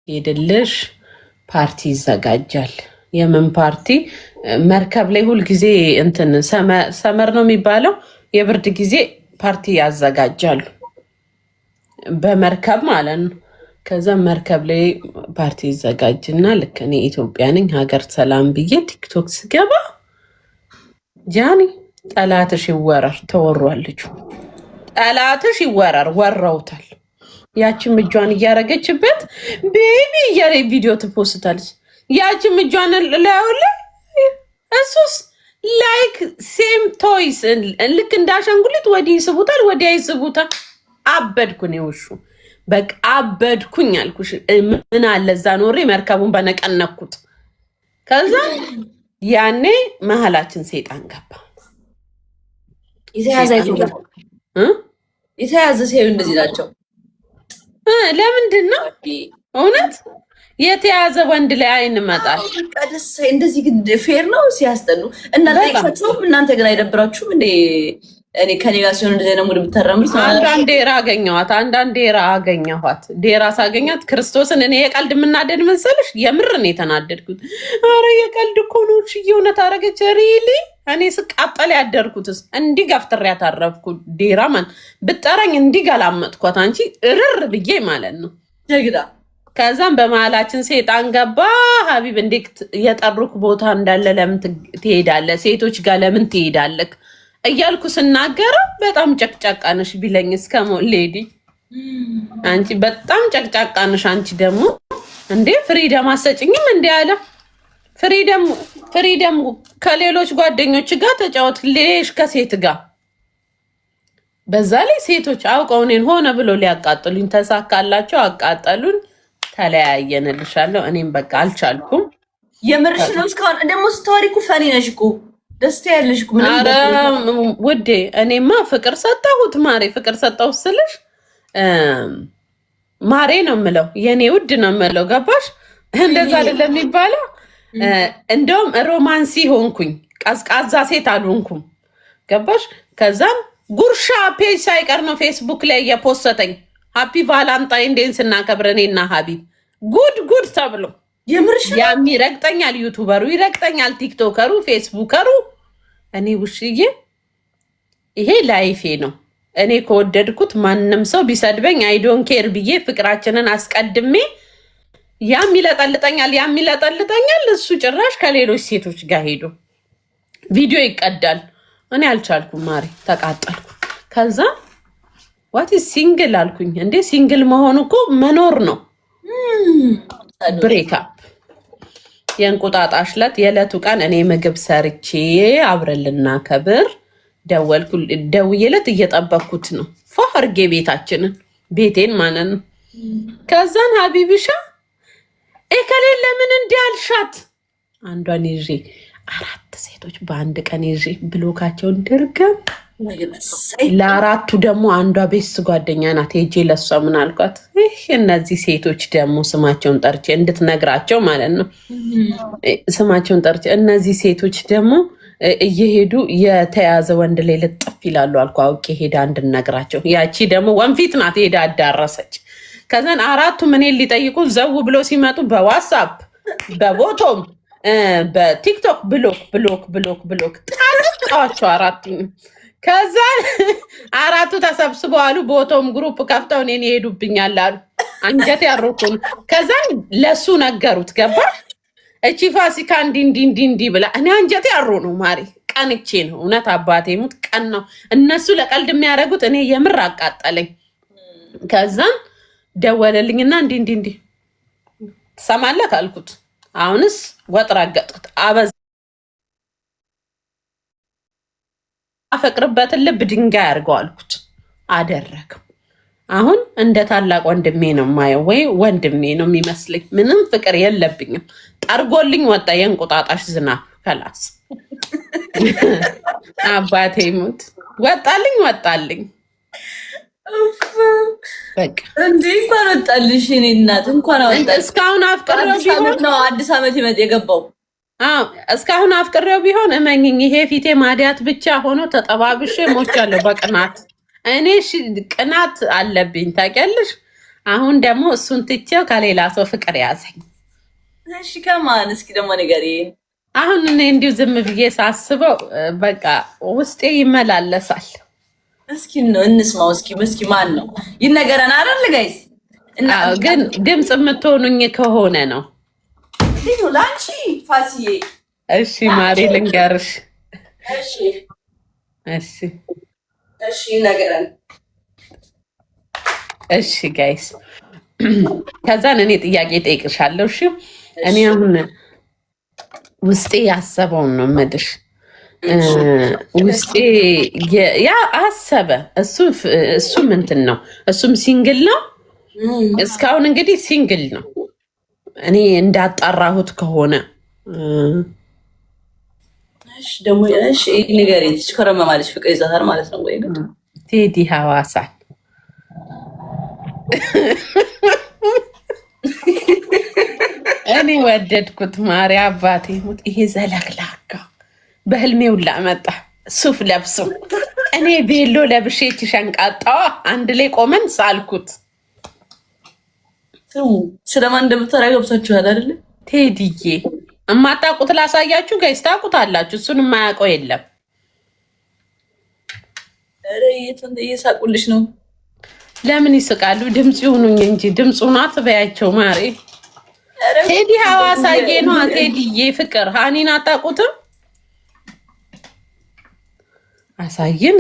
ሄድልሽ ፓርቲ ይዘጋጃል። የምን ፓርቲ? መርከብ ላይ ሁልጊዜ እንትን ሰመር ነው የሚባለው የብርድ ጊዜ ፓርቲ ያዘጋጃሉ በመርከብ ማለት ነው። ከዛ መርከብ ላይ ፓርቲ ይዘጋጅና ልክ እኔ ኢትዮጵያ ነኝ ሀገር ሰላም ብዬ ቲክቶክ ስገባ ጃኒ ጠላትሽ ይወረር ተወሯልች። ጠላትሽ ይወረር ወረውታል። ያችም እጇን እያረገችበት ቤቢ እያለ ቪዲዮ ትፖስታለች። ያችም እጇን ላዩላ እሱስ ላይክ ሴም ቶይስ ልክ እንዳሸንጉሊት ወዲህ ይስቡታል፣ ወዲያ ይስቡታል። አበድኩ ነው ውሹ በቃ አበድኩኝ አልኩሽ። ምን አለ እዛ ኖሬ መርከቡን በነቀነኩት። ከዛ ያኔ መሀላችን ሰይጣን ገባ። የተያዘ ሲሄዱ እንደዚህ ናቸው። ለምንድን ነው እውነት የተያዘ ወንድ ላይ አይን መጣል? እንደዚህ ግን ፌር ነው ሲያስጠሉ። እናንተ አይሻችሁም? እናንተ ግን አይደብራችሁም እንዴ? እኔ ከኔ ጋር ሲሆን እንደዚህ ነው ሙድ ብታረምስ። አንዳንዴ ዴራ አገኘኋት፣ አንዳንዴ ዴራ አገኘኋት። ዴራ ሳገኛት ክርስቶስን እኔ የቀልድ የምናደድ መሰለሽ? የምር ነው የተናደድኩት። አረ የቀልድ እኮ ነው እውነት አረገች። ሪሊ እኔ ስቃጠል ያደርኩትስ እንዲህ ገፍትሬ ያታረፍኩ ዴራ ማን ብጠረኝ እንዲህ ገላመጥኳት። አንቺ እርር ብዬ ማለት ነው ጀግዳ። ከዛም በመሀላችን ሴጣን ገባ። ሀቢብ እንዴት የጠሩክ ቦታ እንዳለ ለምን ትሄዳለህ? ሴቶች ጋር ለምን ትሄዳለህ እያልኩ ስናገረው በጣም ጨቅጫቃ ነሽ ቢለኝ እስከ ሌዲ አንቺ በጣም ጨቅጫቃ ነሽ። አንቺ ደግሞ እንዴ ፍሪደም አሰጭኝም እንዴ አለ። ፍሪደም ከሌሎች ጓደኞች ጋር ተጫወት ሌሽ ከሴት ጋር በዛ ላይ ሴቶች አውቀው እኔን ሆነ ብሎ ሊያቃጥሉኝ ተሳካላቸው፣ አቃጠሉን፣ ተለያየንልሻለሁ። እኔም በቃ አልቻልኩም። የምርሽ ነው። እስካሁን ደግሞ ስታወሪኩ ፈኒ ነሽ እኮ ደስታ ያለሽ እኮ። ኧረ ውዴ እኔማ ፍቅር ሰጠሁት ማሬ። ፍቅር ሰጠሁት ስልሽ ማሬ ነው የምለው፣ የኔ ውድ ነው የምለው። ገባሽ? እንደዛ አይደለም የሚባለው። እንደውም ሮማንሲ ሆንኩኝ፣ ቀዝቃዛ ሴት አልሆንኩም። ገባሽ? ከዛም ጉርሻ ፔጅ ሳይቀር ነው ፌስቡክ ላይ እየፖሰተኝ ሃፒ ቫላንታይን ዴን ስናከብር እኔና ሀቢብ ጉድ ተብሎ ያም ይረግጠኛል፣ ዩቱበሩ ይረግጠኛል፣ ቲክቶከሩ፣ ፌስቡከሩ። እኔ ውሽዬ ይሄ ላይፌ ነው። እኔ ከወደድኩት ማንም ሰው ቢሰድበኝ አይዶን ኬር ብዬ ፍቅራችንን አስቀድሜ ያም ይለጠልጠኛል። እሱ ጭራሽ ከሌሎች ሴቶች ጋር ሄዶ ቪዲዮ ይቀዳል። እኔ አልቻልኩም ማሪ፣ ተቃጠልኩ። ከዛ ዋት ሲንግል አልኩኝ። እንዴ ሲንግል መሆኑ እኮ መኖር ነው። ብሬክአፕ የእንቁጣጣሽ ዕለት የዕለቱ ቀን እኔ ምግብ ሰርቼ አብረን ልናከብር ደውዬለት እየጠበኩት ነው። ፏርጌ ቤቴን ማለት ነው። ከዛን ሀቢብሻ ከሌለ ለምን እንዲህ አልሻት? አንዷን ይዤ 4 ሴቶች በአንድ ቀን ይዤ ብሎካቸውን ድርገም ለአራቱ ደግሞ አንዷ ቤስ ጓደኛ ናት። ሄጄ ለሷ ምን አልኳት? እነዚህ ሴቶች ደግሞ ስማቸውን ጠርቼ እንድትነግራቸው ማለት ነው። ስማቸውን ጠርቼ እነዚህ ሴቶች ደግሞ እየሄዱ የተያዘ ወንድ ላይ ልጥፍ ይላሉ አልኩ። አውቄ ሄዳ እንድነግራቸው። ያቺ ደግሞ ወንፊት ናት፣ ሄዳ አዳረሰች። ከዛን አራቱ ምን ሊጠይቁ ዘው ብሎ ሲመጡ በዋትስአፕ በቦቶም በቲክቶክ ብሎክ ጣቸው አራቱ። ከዛ አራቱ ተሰብስበው አሉ ቦቶም ግሩፕ ከፍተው እኔን ይሄዱብኛል አሉ። አንጀት ያሮኩን። ከዛ ለሱ ነገሩት። ገባ እቺ ፋሲካ እንዲ ብላ እኔ አንጀት ያሮ ነው ማሪ። ቀንቼ ነው እውነት አባቴ ሙት ቀን ነው። እነሱ ለቀልድ የሚያደርጉት እኔ የምር አቃጠለኝ። ከዛን ደወለልኝና እንዲ ትሰማለህ አልኩት። አሁንስ ወጥ ረገጥኩት። አፈቅርበትን ልብ ድንጋይ አድርገው አልኩት። አደረገው። አሁን እንደ ታላቅ ወንድሜ ነው የማየው፣ ወይ ወንድሜ ነው የሚመስለኝ። ምንም ፍቅር የለብኝም። ጠርጎልኝ ወጣ የእንቁጣጣሽ ዝናብ ከላስ አባቴ ሙት ወጣልኝ። በቃ እንዴ እንኳን ወጣልሽ እኔ እናት እንኳን ወጣልሽ። እስካሁን አፍቅሬው ቢሆን ነው አዲስ ዓመት የገባው። እስካሁን አፍቅሬው ቢሆን እመኝኝ ይሄ ፊቴ ማዲያት ብቻ ሆኖ ተጠባብሼ ሞቻለሁ በቅናት። እኔ ቅናት አለብኝ ታውቂያለሽ። አሁን ደግሞ እሱን ትቼው ከሌላ ሰው ፍቅር ያዘኝ። እሺ ከማን? እስኪ ደግሞ ንገሪ። አሁን እኔ እንዲሁ ዝም ብዬ ሳስበው በቃ ውስጤ ይመላለሳል። እስኪ እንስማው። እስኪ ማን ነው ይነገረን አይደል ጋይስ? ግን ድምፅ የምትሆኑኝ ከሆነ ነው ላንቺ ፋሲዬ። እሺ ማሪ ልንገርሽ። እሺ ነገረን። እሺ ጋይስ ከዛን እኔ ጥያቄ ጠይቅሻለሁ። እሺ እኔ አሁን ውስጤ ያሰበውን ነው የምልሽ። ውስጤ ያ አሰበ እሱ ምንትን ነው እሱም ሲንግል ነው እስካሁን እንግዲህ ሲንግል ነው። እኔ እንዳጣራሁት ከሆነ እሺ ደግሞ እሺ ንገሪኝ። ትሽከረመ ማለት ፍቅር ይዛታል ማለት ነው ወይ? ቴዲ ሐዋሳን እኔ ወደድኩት። ማሪ አባቴ ሙት ይሄ ዘለግላጋ በህልሜ ሁላ መጣ ሱፍ ለብሶ እኔ ቤሎ ለብሼ ሸንቃጣዋ አንድ ላይ ቆመን ሳልኩት። ስለማን እንደምትወራ ገብታችኋል አይደል? ቴዲዬ እማታውቁት ላሳያችሁ ጋይስ፣ ታውቁታላችሁ። እሱን የማያውቀው የለም። ኧረ እየሳቁልሽ ነው። ለምን ይስቃሉ? ድምፅ ይሁኑኝ እንጂ ድምፁን አትበያቸው ማሬ። ቴዲ ሐዋሳዬ ነው። ቴዲዬ ፍቅር ሃኒን አታውቁትም? አሳይን።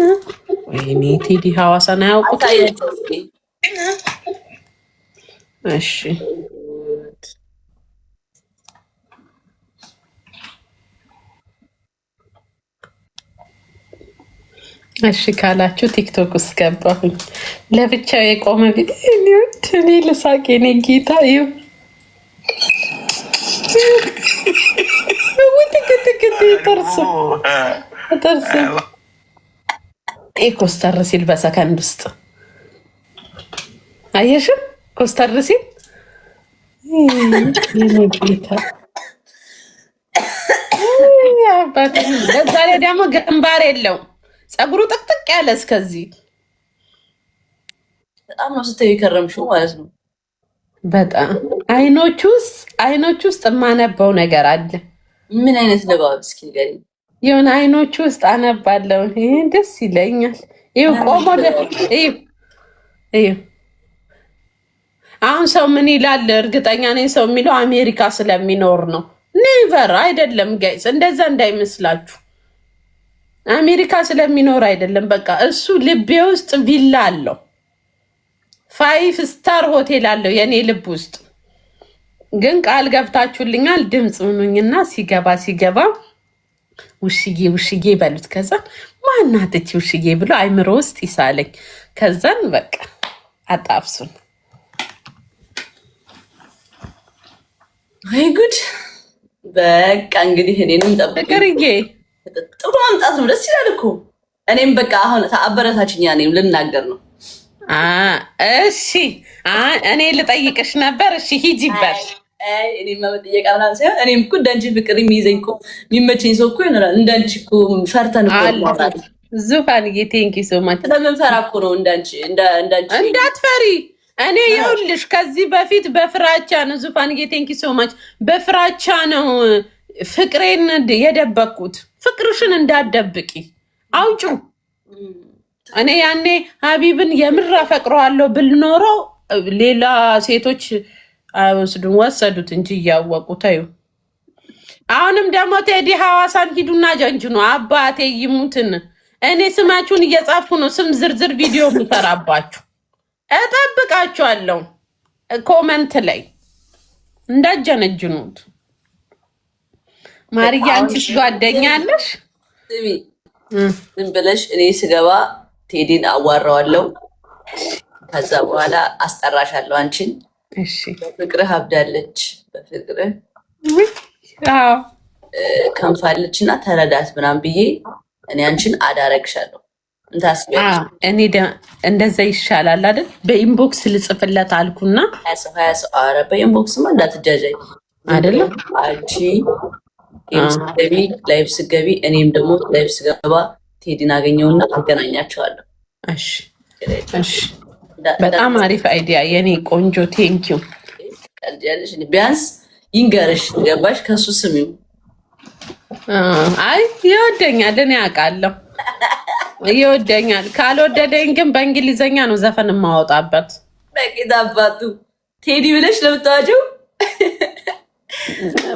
ወይኔ ቴዲ ሐዋሳን አያውቁትም? እሺ እሺ ካላችሁ ቲክቶክ ውስጥ ገባሁኝ። ለብቻው የቆመ ቪዲዮ እኔ ልሳቅ። የኔ ጌታ ይሁ ጥርስ ኮስተር ሲል በሰከንድ ውስጥ አየሽም? ኮስተር ሲል ጌታ በዛ ላይ ደግሞ ግንባር የለው ፀጉሩ ጥቅጥቅ ያለ እስከዚህ። በጣም ነው ስትይ ከረምሽው ማለት ነው። በጣም አይኖች ውስጥ የማነባው ነገር አለ። ምን አይነት ንባብ እስኪ ንገሪኝ። የሆነ አይኖች ውስጥ አነባለሁ። ይሄ ደስ ይለኛል። ይሄ ቆሞ አሁን ሰው ምን ይላል? እርግጠኛ ነኝ ሰው የሚለው አሜሪካ ስለሚኖር ነው። ኔቨር አይደለም ጋይስ፣ እንደዛ እንዳይመስላችሁ። አሜሪካ ስለሚኖር አይደለም። በቃ እሱ ልቤ ውስጥ ቪላ አለው፣ 5 ስታር ሆቴል አለው የኔ ልብ ውስጥ። ግን ቃል ገብታችሁልኛል። ድምፅ ምኑኝና ሲገባ ውሽዬ በሉት። ከዛን ማናትች ውሽዬ ብሎ አይምሮ ውስጥ ይሳለኝ። ከዛን በቃ አጣብሱን። አይ ጉድ! በቃ እንግዲህ እኔንም ጠብቅርዬ ጥሩ ማምጣት ነው። ደስ ይላል እኮ። እኔም በቃ አሁን አበረታችኛ እኔም ልናገር ነው። እሺ እኔ ልጠይቅሽ ነበር። እሺ ሂጂበት። እኔማ በጥየቃ ምናምን ሳይሆን እኔም እኮ እንዳንቺ ፍቅር የሚይዘኝ እኮ የሚመቸኝ ሰው እኮ ይኖራል። እንዳንቺ እኮ ፈርተን እኮ ዙፋንዬ ቴንኪ ሶ ማች። ስለምንፈራ እኮ ነው እንዳንቺ እንዳትፈሪ። እኔ ይኸውልሽ ከዚህ በፊት በፍራቻ ነው ዙፋንዬ ቴንኪ ሶ ማች። በፍራቻ ነው ፍቅሬን የደበቅኩት። ፍቅርሽን እንዳትደብቂ አውጩ። እኔ ያኔ ሀቢብን የምር አፈቅረዋለሁ ብል ኖሮ ሌላ ሴቶች አይወስዱን፣ ወሰዱት እንጂ እያወቁ ተዩ። አሁንም ደግሞ ቴዲ ሐዋሳን ሂዱና ጀንጅኑ። አባቴ ይሙትን እኔ ስማችሁን እየጻፍኩ ነው። ስም ዝርዝር ቪዲዮ የምሰራባችሁ እጠብቃችኋለሁ። ኮመንት ላይ እንዳጀነጅኑት። ማርያ አንቺስ ጓደኛ አለሽ? ዝም ብለሽ እኔ ስገባ ቴዲን አዋራዋለሁ። ከዛ በኋላ አስጠራሻለሁ አንቺን። እሺ በፍቅርህ አብዳለች፣ በፍቅርህ ከንፋለች እና ተረዳት ምናምን ብዬ እኔ አንቺን አዳረግሻለሁ። እኔ እንደዛ ይሻላል አይደል? በኢንቦክስ ልጽፍለት አልኩና ሀያ ሰው ኧረ በኢንቦክስማ እንዳትጃጃይ አይደለም አንቺ ስገቢ ላይቭ ስገቢ እኔም ደግሞ ላይቭ ስገባ ቴዲን አገኘውና አገናኛቸዋለሁ። እሺ በጣም አሪፍ አይዲያ የኔ ቆንጆ ቴንኪው። ቀልጃለሽ ቢያንስ ይንገርሽ ገባሽ? ከሱ ስሚው። አይ ይወደኛል፣ እኔ አውቃለሁ ይወደኛል። ካልወደደኝ ግን በእንግሊዘኛ ነው ዘፈን የማወጣበት። በቂት አባቱ ቴዲ ብለሽ ለምታዋጀው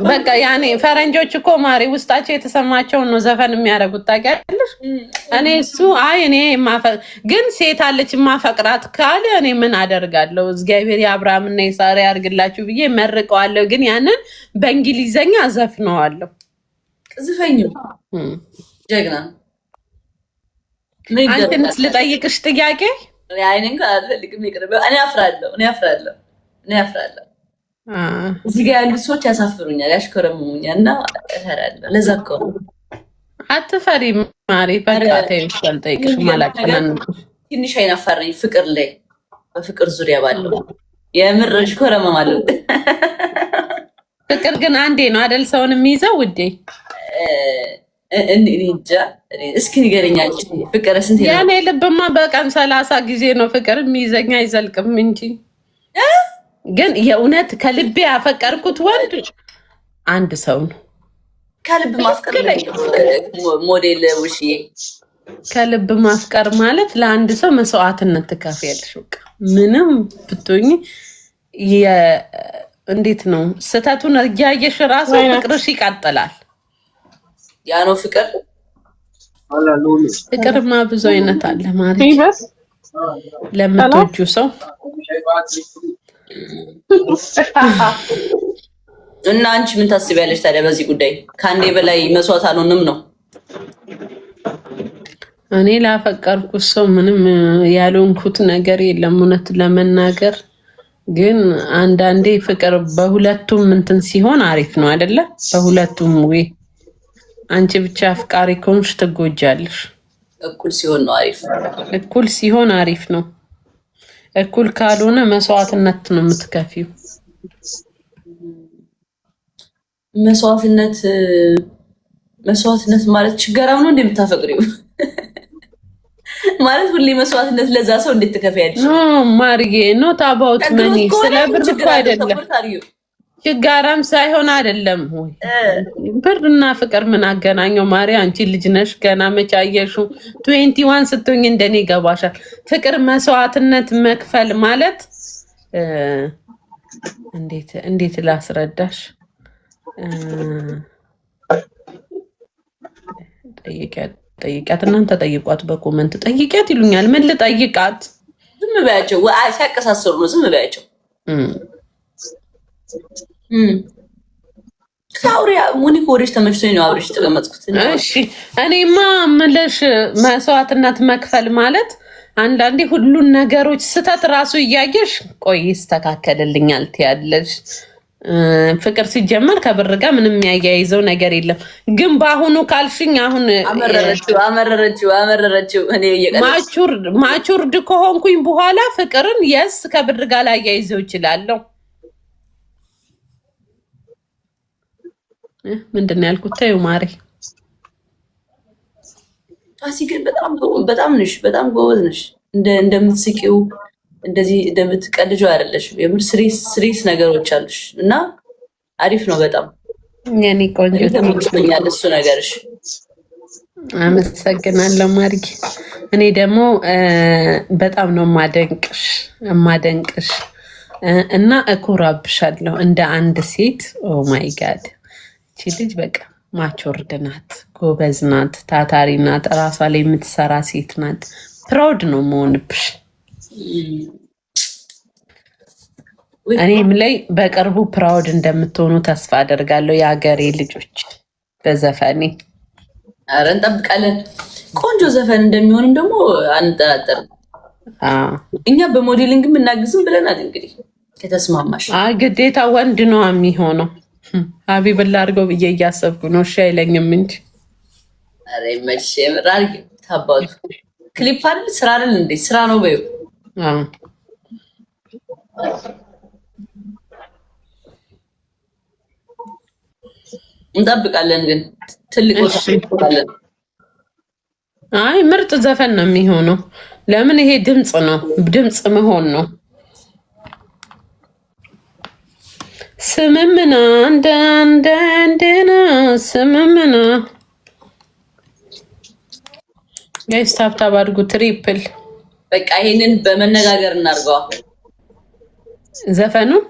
በቃ ያኔ ፈረንጆች እኮ ማሪ ውስጣቸው የተሰማቸውን ነው ዘፈን የሚያደርጉት ታውቂያለሽ። እኔ እሱ አይ እኔ ግን ሴት አለች የማፈቅራት ካለ እኔ ምን አደርጋለሁ? እግዚአብሔር የአብርሃምና የሳራ ያርግላችሁ ብዬ መርቀዋለሁ። ግን ያንን በእንግሊዘኛ ዘፍነዋለሁ። ዝፈኝ ጀግና። አንተንስ ልጠይቅሽ ጥያቄ። አይኔ እንኳን አልፈልግም ይቅርብ። እኔ አፍራለሁ። እዚህ ጋር ያሉ ሰዎች ያሳፍሩኛል፣ ያሽከረሙኛል እና እፈራለሁ። ለዛ እኮ አትፈሪ ማሪ። በቃ ተይሽ አልጠይቅሽ ማለት ነው። ትንሽ አይናፋረኝ ፍቅር ላይ በፍቅር ዙሪያ ባለው የምር እሽኮረመማለሁ። ፍቅር ግን አንዴ ነው አይደል ሰውን የሚይዘው ውዴ? እንጃ እስኪ ንገረኛ። ፍቅር ስንት ነው? ያኔ ልብማ በቀን 30 ጊዜ ነው ፍቅር የሚይዘኝ አይዘልቅም እንጂ ግን የእውነት ከልቤ ያፈቀርኩት ወንድ አንድ ሰው ነው። ከልብ ማፍቀር ሞዴል ውሽዬ፣ ከልብ ማፍቀር ማለት ለአንድ ሰው መስዋዕትነት ትከፍያለሽ። በቃ ምንም ብትሆኚ እንዴት ነው ስህተቱን እያየሽ ራሱ ፍቅርሽ ይቀጥላል። ያ ነው ፍቅር። ፍቅርማ ብዙ አይነት አለ ማለት ለምትወጁ ሰው እና አንቺ ምን ታስቢያለሽ ታዲያ በዚህ ጉዳይ? ከአንዴ በላይ መስዋዕት አልሆንም ነው? እኔ ላፈቀርኩት ሰው ምንም ያልሆንኩት ነገር የለም እውነት ለመናገር ግን አንዳንዴ ፍቅር በሁለቱም እንትን ሲሆን አሪፍ ነው አይደለ? በሁለቱም ወይ አንቺ ብቻ አፍቃሪ ከሆንሽ ትጎጃለሽ። እኩል ሲሆን ነው አሪፍ። እኩል ሲሆን አሪፍ ነው። እኩል ካልሆነ መስዋዕትነት ነው የምትከፊው። መስዋዕትነት ማለት ችግራው ነው እንደምታፈቅሪው ማለት ሁሌ መስዋዕትነት ለዛ ሰው እንዴት ትከፍያለሽ? ማርዬ ኖት አባውት መኒ ስለ ብር እኮ አይደለም። ችጋራም ሳይሆን አይደለም ወይ ብርና ፍቅር ምን አገናኘው? ማሪ አንቺ ልጅ ነሽ ገና መቼ አየሽው? 21 ስትሆኝ እንደኔ ይገባሻል። ፍቅር መስዋዕትነት መክፈል ማለት እንዴት ላስረዳሽ? ጠይቂያት እናንተ ጠይቋት፣ በኮመንት ጠይቂያት ይሉኛል። ምን ልጠይቃት? ዝም በያቸው። ሲያቀሳስሩ ነው ዝም በያቸው። ሳውሪያ ሙኒክ ወሬሽ ተመችቶኝ ነው አብሬሽ ተቀመጥኩት። እሺ እኔማ ምለሽ መስዋዕትነት መክፈል ማለት አንዳንዴ ሁሉን ነገሮች ስተት ራሱ እያየሽ ቆይ ይስተካከልልኛል ትያለሽ። ፍቅር ሲጀመር ከብር ጋር ምንም የሚያያይዘው ነገር የለም። ግን በአሁኑ ካልሽኝ አሁን አመረረችው እኔ ማቹርድ ከሆንኩኝ በኋላ ፍቅርን የስ ከብር ጋር ላያይዘው ይችላለሁ። ምንድን ነው ያልኩት? ተይው ማሪ። አሲ ግን በጣም ነሽ፣ በጣም ጎበዝ ነሽ። እንደምትስቂው እንደዚህ እንደምትቀልጂው አይደለሽም። የምር ስሪስ ነገሮች አሉሽ እና አሪፍ ነው በጣም የኔ ቆንጆ። ተመችቶኛል እሱ ነገርሽ። አመሰግናለሁ ማሪ። እኔ ደግሞ በጣም ነው የማደንቅሽ እና እኮራብሻለሁ እንደ አንድ ሴት። ኦ ማይ ጋድ እቺ ልጅ በቃ ማቾርድ ናት፣ ጎበዝ ናት፣ ታታሪ ናት፣ ራሷ ላይ የምትሰራ ሴት ናት። ፕራውድ ነው መሆንብሽ። እኔም ላይ በቅርቡ ፕራውድ እንደምትሆኑ ተስፋ አደርጋለሁ የሀገሬ ልጆች በዘፈኔ። ኧረ እንጠብቃለን። ቆንጆ ዘፈን እንደሚሆንም ደግሞ አንጠራጠርም። እኛ በሞዴሊንግ እናግዝም ብለናል። እንግዲህ ከተስማማሽ ግዴታ ወንድ ነው የሚሆነው። ሀቢብን ላድርገው ብዬ እያሰብኩ ነው። እሺ አይለኝም እንጂ ኧረ ይመችሽ። ራርግ ታባቱ ክሊፕ አይደል ስራ አይደል እንዴ? ስራ ነው በይው። እንጠብቃለን ግን ትልቅ ቦታ እንጠብቃለን። አይ ምርጥ ዘፈን ነው የሚሆነው። ለምን ይሄ ድምፅ ነው፣ ድምፅ መሆን ነው። ስምምና እንደንደንደና ስምምና ጋይስ ታብታብ አድርጉ። ትሪፕል በቃ ይሄንን በመነጋገር እናድርገዋ ዘፈኑን።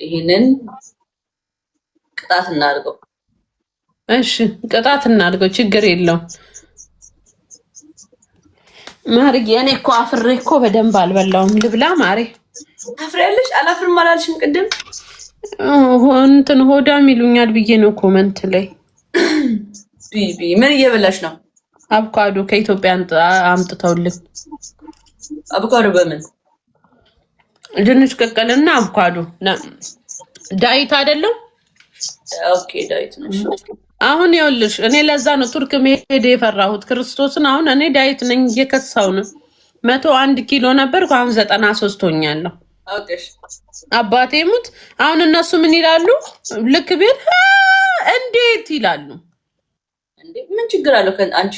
ይሄንን ቅጣት እናድርገው። እሺ ቅጣት እናድርገው፣ ችግር የለውም። ማርዬ እኔ እኮ አፍሬ እኮ በደንብ አልበላውም። ልብላ ማሬ። ታፍሪያለሽ? አላፍርም አላልሽም ቅድም? እንትን ሆዳም ይሉኛል ብዬ ነው ኮመንት ላይ። ቢቢ ምን እየበላሽ ነው? አቮካዶ ከኢትዮጵያ አምጥተውልን። አቮካዶ በምን? ድንች ቅቅልና አቮካዶ። ዳይት አይደለም? ኦኬ ዳይት ነው። አሁን ይኸውልሽ እኔ ለዛ ነው ቱርክ መሄድ የፈራሁት ክርስቶስን። አሁን እኔ ዳይት ነኝ፣ እየከሳው ነው። 101 ኪሎ ነበር፣ አሁን 93 ሆኛለሁ። አባቴ ሙት። አሁን እነሱ ምን ይላሉ? ልክ ቤት እንዴት ይላሉ? እንዴ ምን ችግር አለው? አንቺ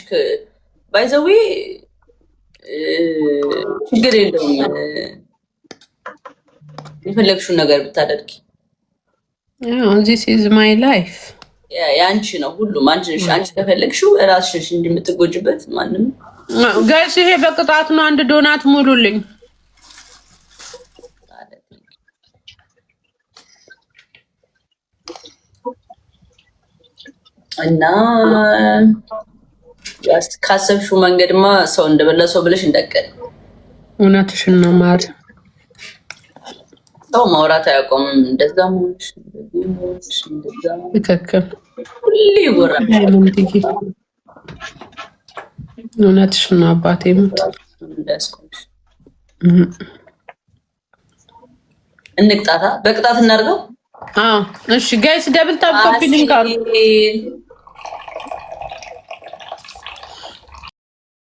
ባይዘዌ ችግር የለውም የፈለግሽውን ነገር ብታደርጊ። this is my life ያንቺ ነው ሁሉም። አንቺ ከፈለግሽው እራስሽ እንደምትጎጅበት ማንም ጋይስ። ይሄ በቅጣት ነው። አንድ ዶናት ሙሉልኝ እና ካሰብሽው መንገድማ ሰው እንደበላ ሰው ብለሽ እንዳትቀሪ። እውነትሽን ነው ማር። ሰው ማውራት አያቆምም። እንደዛ ሆንሽ እንደዛ ትክክል። ሁሌ ይወራል። እውነትሽን ነው አባቴ ሙት። እንዳስቆምሽ እንቅጣታ። በቅጣት እናድርገው። እሺ ጋይስ ደብል ታፕ ኮፒ ሊንክ አሉ።